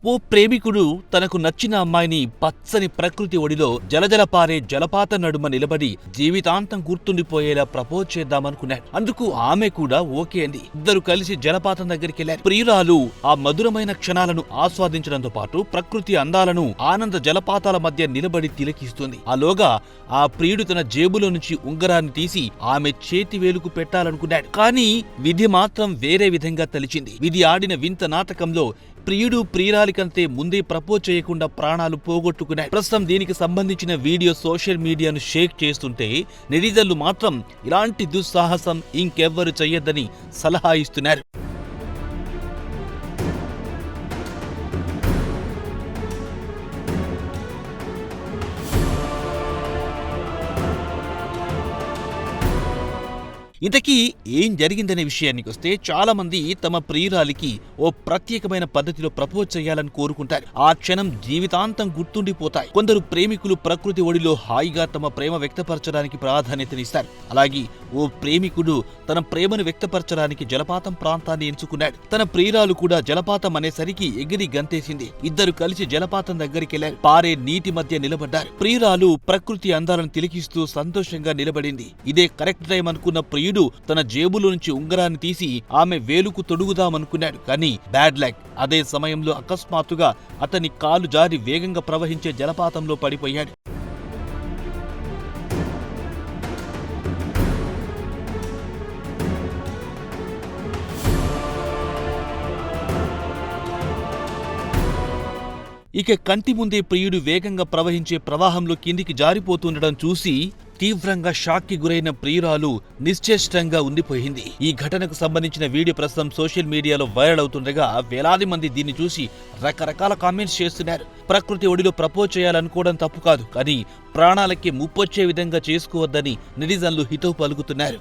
ఓ ప్రేమికుడు తనకు నచ్చిన అమ్మాయిని పచ్చని ప్రకృతి ఒడిలో జలజల పారే జలపాతం నడుమ నిలబడి జీవితాంతం గుర్తుండిపోయేలా ప్రపోజ్ చేద్దామనుకున్నాడు. అందుకు ఆమె కూడా ఓకే అంది. ఇద్దరు కలిసి జలపాతం దగ్గరికి వెళ్లారు. ప్రియురాలు ఆ మధురమైన క్షణాలను ఆస్వాదించడంతో పాటు ప్రకృతి అందాలను ఆనంద జలపాతాల మధ్య నిలబడి తిలకిస్తుంది. ఆలోగా ఆ ప్రియుడు తన జేబులో నుంచి ఉంగరాన్ని తీసి ఆమె చేతి వేలుకు పెట్టాలనుకున్నాడు. కానీ విధి మాత్రం వేరే విధంగా తలిచింది. విధి ఆడిన వింత నాటకంలో ప్రియుడు ప్రియురాలి కంటే ముందే ప్రపోజ్ చేయకుండా ప్రాణాలు పోగొట్టుకున్నాయి. ప్రస్తుతం దీనికి సంబంధించిన వీడియో సోషల్ మీడియాను షేక్ చేస్తుంటే నెటిజన్లు మాత్రం ఇలాంటి దుస్సాహసం ఇంకెవ్వరు చెయ్యొద్దని సలహా ఇస్తున్నారు. ఇంతకీ ఏం జరిగిందనే విషయానికి వస్తే చాలా మంది తమ ప్రియురాలికి ఓ ప్రత్యేకమైన పద్ధతిలో ప్రపోజ్ చేయాలని కోరుకుంటారు. ఆ క్షణం జీవితాంతం గుర్తుండిపోతాయి. కొందరు ప్రేమికులు ప్రకృతి ఒడిలో హాయిగా తమ ప్రేమ వ్యక్తపరచడానికి ప్రాధాన్యతనిస్తారు. అలాగే ఓ ప్రేమికుడు తన ప్రేమను వ్యక్తపరచడానికి జలపాతం ప్రాంతాన్ని ఎంచుకున్నాడు. తన ప్రియురాలు కూడా జలపాతం అనేసరికి ఎగిరి గంతేసింది. ఇద్దరు కలిసి జలపాతం దగ్గరికి వెళ్లారు. పారే నీటి మధ్య నిలబడ్డారు. ప్రియురాలు ప్రకృతి అందాలను తిలకిస్తూ సంతోషంగా నిలబడింది. ఇదే కరెక్ట్ టైం అనుకున్న ప్రియుడు తన జేబులో నుంచి ఉంగరాన్ని తీసి ఆమె వేలుకు తొడుగుదామనుకున్నాడు. కానీ బ్యాడ్ లక్. అదే సమయంలో అకస్మాత్తుగా అతని కాలు జారి వేగంగా ప్రవహించే జలపాతంలో పడిపోయాడు. ఇక కంటి ముందే ప్రియుడు వేగంగా ప్రవహించే ప్రవాహంలో కిందికి జారిపోతుండడం చూసి తీవ్రంగా షాక్ కి గురైన ప్రియురాలు నిశ్చేష్టంగా ఉండిపోయింది. ఈ ఘటనకు సంబంధించిన వీడియో ప్రస్తుతం సోషల్ మీడియాలో వైరల్ అవుతుండగా వేలాది మంది దీన్ని చూసి రకరకాల కామెంట్స్ చేస్తున్నారు. ప్రకృతి ఒడిలో ప్రపోజ్ చేయాలనుకోవడం తప్పు కాదు, కానీ ప్రాణాలకి ముప్పొచ్చే విధంగా చేసుకోవద్దని నెటిజన్లు హితవు పలుకుతున్నారు.